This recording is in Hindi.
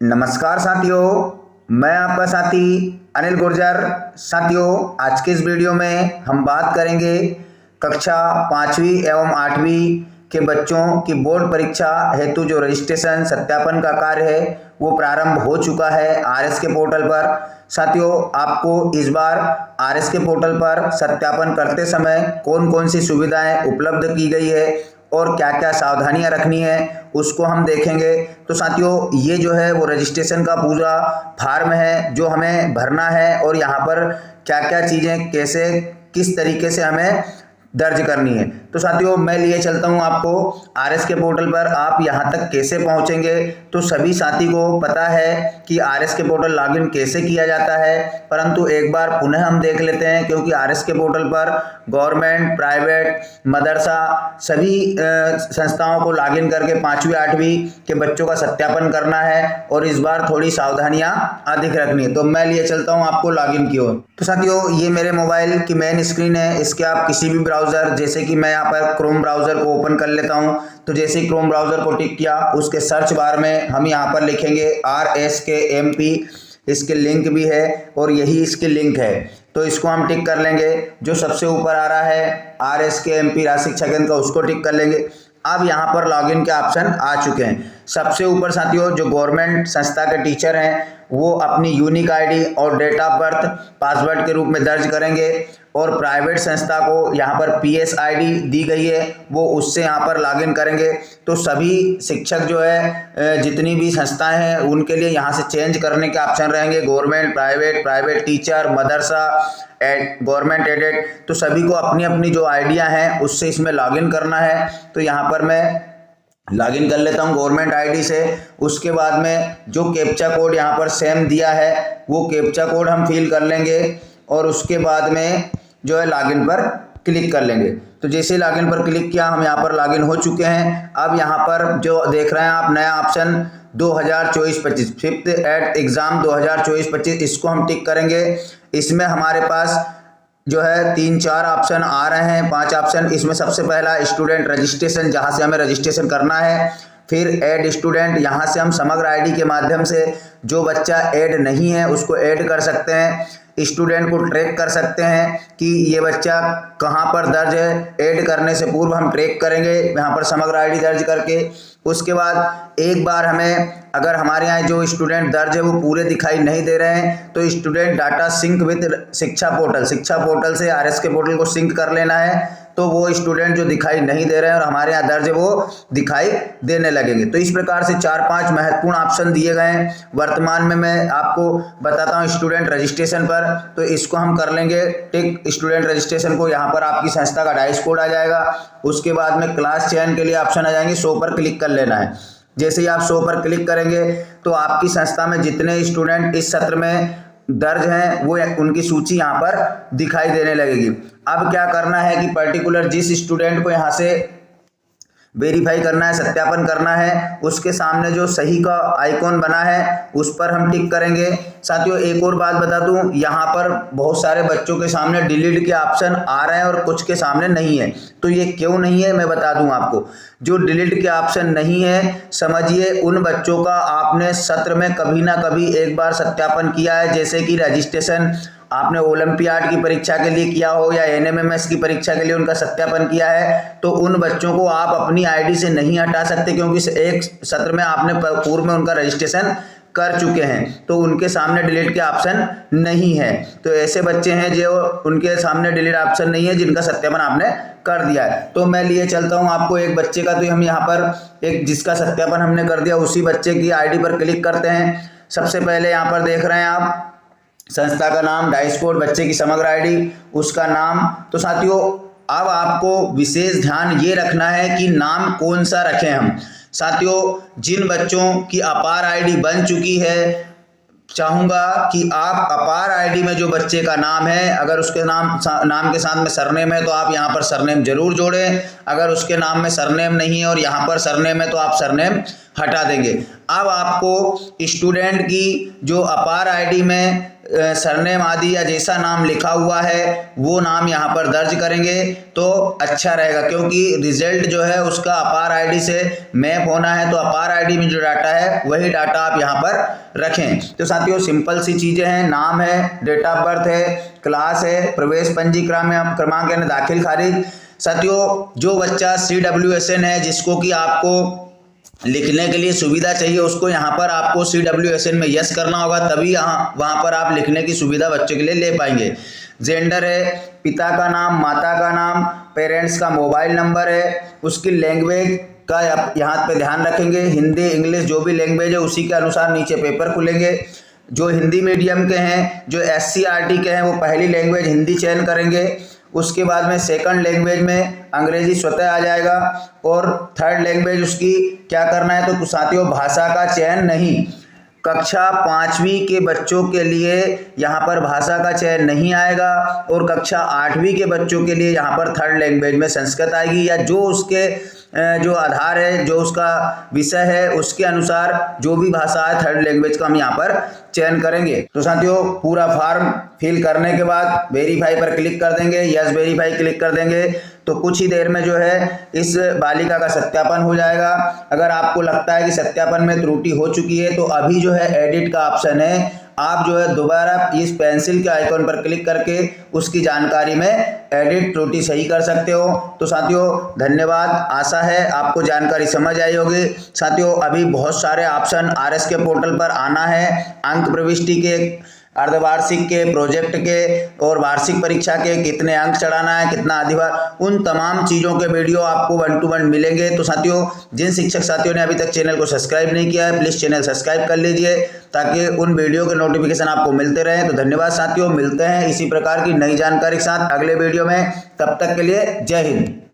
नमस्कार साथियों, मैं आपका साथी अनिल गुर्जर। साथियों, आज के इस वीडियो में हम बात करेंगे कक्षा 5वीं एवं 8वीं के बच्चों की बोर्ड परीक्षा हेतु जो रजिस्ट्रेशन सत्यापन का कार्य है वो प्रारंभ हो चुका है आरएस के पोर्टल पर। साथियों, आपको इस बार आरएस के पोर्टल पर सत्यापन करते समय कौन कौन सी सुविधाएं उपलब्ध की गई है और क्या क्या सावधानियां रखनी है उसको हम देखेंगे। तो साथियों, ये जो है वो रजिस्ट्रेशन का पूरा फॉर्म है जो हमें भरना है और यहाँ पर क्या क्या चीज़ें कैसे किस तरीके से हमें दर्ज करनी है। तो साथियों, मैं लिए चलता हूँ आपको आरएस के पोर्टल पर। आप यहाँ तक कैसे पहुँचेंगे तो सभी साथी को पता है कि आरएस के पोर्टल लॉगिन कैसे किया जाता है, परंतु एक बार पुनः हम देख लेते हैं क्योंकि आरएस के पोर्टल पर गवर्नमेंट, प्राइवेट, मदरसा सभी संस्थाओं को लॉगिन करके 5वीं 8वीं के बच्चों का सत्यापन करना है और इस बार थोड़ी सावधानियां अधिक रखनी है। तो मैं लिए चलता हूं आपको लॉगिन की ओर। तो साथियों, ये मेरे मोबाइल की मेन स्क्रीन है। इसके आप किसी भी ब्राउज़र, जैसे कि मैं यहाँ पर क्रोम ब्राउज़र को ओपन कर लेता हूँ। तो जैसे ही क्रोम ब्राउज़र को टिक किया, उसके सर्च बार में हम यहाँ पर लिखेंगे RSKMP। इसके लिंक भी है और यही इसके लिंक है, तो इसको हम टिक कर लेंगे। जो सबसे ऊपर आ रहा है RSKMP राज्य शिक्षा केंद्र का, उसको टिक कर लेंगे। अब यहाँ पर लॉगिन के ऑप्शन आ चुके हैं। सबसे ऊपर साथियों, जो गवर्नमेंट संस्था के टीचर हैं वो अपनी यूनिक आईडी और डेट ऑफ बर्थ पासवर्ड के रूप में दर्ज करेंगे और प्राइवेट संस्था को यहाँ पर PS आईडी दी गई है वो उससे यहाँ पर लॉगिन करेंगे। तो सभी शिक्षक जो है जितनी भी संस्थाएं हैं उनके लिए यहाँ से चेंज करने के ऑप्शन रहेंगे। गवर्नमेंट, प्राइवेट टीचर, मदरसा, गवर्नमेंट एडेड, तो सभी को अपनी अपनी जो आइडिया हैं उससे इसमें लॉगिन करना है। तो यहाँ पर मैं लॉगिन कर लेता हूँ गवर्नमेंट आईडी से। उसके बाद में जो कैप्चा कोड यहाँ पर सेम दिया है वो कैप्चा कोड हम फिल कर लेंगे और उसके बाद में जो है लॉगिन पर क्लिक कर लेंगे। तो जैसे लॉगिन पर क्लिक किया, हम यहाँ पर लॉगिन हो चुके हैं। अब यहाँ पर जो देख रहे हैं आप नया ऑप्शन 2024-25 फिफ्थ एड एग्ज़ाम 2024-25, इसको हम टिक करेंगे। इसमें हमारे पास जो है 3-4 ऑप्शन आ रहे हैं, 5 ऑप्शन। इसमें सबसे पहला स्टूडेंट रजिस्ट्रेशन, जहाँ से हमें रजिस्ट्रेशन करना है। फिर ऐड स्टूडेंट, यहाँ से हम समग्र आईडी के माध्यम से जो बच्चा ऐड नहीं है उसको ऐड कर सकते हैं। स्टूडेंट को ट्रैक कर सकते हैं कि ये बच्चा कहाँ पर दर्ज है। ऐड करने से पूर्व हम ट्रैक करेंगे यहाँ पर समग्र आईडी दर्ज करके। उसके बाद एक बार हमें अगर हमारे यहाँ जो स्टूडेंट दर्ज है वो पूरे दिखाई नहीं दे रहे हैं तो स्टूडेंट डाटा सिंक विद शिक्षा पोर्टल से आरएस के पोर्टल को सिंक कर लेना है। तो वो स्टूडेंट जो दिखाई नहीं दे रहे हैं और हमारे यहाँ दर्ज है वो दिखाई देने लगेंगे। तो इस प्रकार से 4-5 महत्वपूर्ण ऑप्शन दिए गए हैं। वर्तमान में मैं आपको बताता हूँ स्टूडेंट रजिस्ट्रेशन पर, तो इसको हम कर लेंगे टिक स्टूडेंट रजिस्ट्रेशन को। यहाँ पर आपकी संस्था का डाइस कोड आ जाएगा। उसके बाद में क्लास चयन के लिए ऑप्शन आ जाएंगे, 100 पर क्लिक कर लेना है। जैसे ही आप 100 पर क्लिक करेंगे तो आपकी संस्था में जितने स्टूडेंट इस सत्र में दर्ज हैं वो उनकी सूची यहाँ पर दिखाई देने लगेगी। अब क्या करना है कि पर्टिकुलर जिस स्टूडेंट को यहाँ से वेरीफाई करना है, सत्यापन करना है, उसके सामने जो सही का आइकॉन बना है उस पर हम टिक करेंगे। साथियों, एक और बात बता दूं, यहाँ पर बहुत सारे बच्चों के सामने डिलीट के ऑप्शन आ रहे हैं और कुछ के सामने नहीं है। तो ये क्यों नहीं है मैं बता दूं आपको। जो डिलीट के ऑप्शन नहीं है, समझिए उन बच्चों का आपने सत्र में कभी ना कभी एक बार सत्यापन किया है। जैसे कि रजिस्ट्रेशन आपने ओलंपियाड की परीक्षा के लिए किया हो या NMMS की परीक्षा के लिए उनका सत्यापन किया है, तो उन बच्चों को आप अपनी आईडी से नहीं हटा सकते क्योंकि एक सत्र में आपने पूर्व में उनका रजिस्ट्रेशन कर चुके हैं, तो उनके सामने डिलीट के ऑप्शन नहीं है। तो ऐसे बच्चे हैं जो उनके सामने डिलीट ऑप्शन नहीं है जिनका सत्यापन आपने कर दिया है। तो मैं लिए चलता हूं आपको एक बच्चे का। तो हम यहाँ पर एक जिसका सत्यापन हमने कर दिया उसी बच्चे की आईडी पर क्लिक करते हैं। सबसे पहले यहाँ पर देख रहे हैं आप संस्था का नाम, डाइस कोड, बच्चे की समग्र आईडी, उसका नाम। तो साथियों, अब आपको विशेष ध्यान ये रखना है कि नाम कौन सा रखें हम। साथियों, जिन बच्चों की अपार आईडी बन चुकी है, चाहूँगा कि आप अपार आईडी में जो बच्चे का नाम है, अगर उसके नाम के साथ में सरनेम है तो आप यहाँ पर सरनेम जरूर जोड़ें। अगर उसके नाम में सरनेम नहीं है और यहाँ पर सरनेम है तो आप सरनेम हटा देंगे। अब आपको स्टूडेंट की जो अपार आईडी में सरनेम आदि या जैसा नाम लिखा हुआ है वो नाम यहाँ पर दर्ज करेंगे तो अच्छा रहेगा, क्योंकि रिजल्ट जो है उसका अपार आईडी से मैप होना है, तो अपार आईडी में जो डाटा है वही डाटा आप यहाँ पर रखें। तो साथियों सिंपल सी चीज़ें हैं, नाम है, डेट ऑफ बर्थ है, क्लास है, प्रवेश पंजीक्रम क्रमांक यानी दाखिल खारिज। साथियों जो बच्चा CWSN है, जिसको कि आपको लिखने के लिए सुविधा चाहिए, उसको यहाँ पर आपको CWSN में यस करना होगा, तभी वहाँ पर आप लिखने की सुविधा बच्चे के लिए ले पाएंगे। जेंडर है, पिता का नाम, माता का नाम, पेरेंट्स का मोबाइल नंबर है, उसकी लैंग्वेज का यहाँ पे ध्यान रखेंगे, हिंदी इंग्लिश जो भी लैंग्वेज है उसी के अनुसार नीचे पेपर खुलेंगे। जो हिंदी मीडियम के हैं, जो SC/RT के हैं, वो पहली लैंग्वेज हिंदी चयन करेंगे, उसके बाद में सेकंड लैंग्वेज में अंग्रेजी स्वतः आ जाएगा, और थर्ड लैंग्वेज उसकी क्या करना है, तो साथियों भाषा का चयन नहीं। कक्षा 5वीं के बच्चों के लिए यहाँ पर भाषा का चयन नहीं आएगा, और कक्षा 8वीं के बच्चों के लिए यहाँ पर थर्ड लैंग्वेज में संस्कृत आएगी, या जो उसके जो आधार है, जो उसका विषय है उसके अनुसार जो भी भाषा है थर्ड लैंग्वेज का हम यहाँ पर चयन करेंगे। तो साथियों पूरा फॉर्म फिल करने के बाद वेरीफाई पर क्लिक कर देंगे, यस वेरीफाई क्लिक कर देंगे, तो कुछ ही देर में जो है इस बालिका का सत्यापन हो जाएगा। अगर आपको लगता है कि सत्यापन में त्रुटि हो चुकी है तो अभी जो है एडिट का ऑप्शन है, आप जो है दोबारा इस पेंसिल के आइकॉन पर क्लिक करके उसकी जानकारी में एडिट त्रुटि सही कर सकते हो। तो साथियों धन्यवाद, आशा है आपको जानकारी समझ आई होगी। साथियों अभी बहुत सारे ऑप्शन RS के पोर्टल पर आना है, अंक प्रविष्टि के, अर्धवार्षिक के, प्रोजेक्ट के और वार्षिक परीक्षा के कितने अंक चढ़ाना है, कितना अधिभार, उन तमाम चीज़ों के वीडियो आपको 1 to 1 मिलेंगे। तो साथियों जिन शिक्षक साथियों ने अभी तक चैनल को सब्सक्राइब नहीं किया है, प्लीज़ चैनल सब्सक्राइब कर लीजिए ताकि उन वीडियो के नोटिफिकेशन आपको मिलते रहें। तो धन्यवाद साथियों, मिलते हैं इसी प्रकार की नई जानकारी के साथ अगले वीडियो में, तब तक के लिए जय हिंद।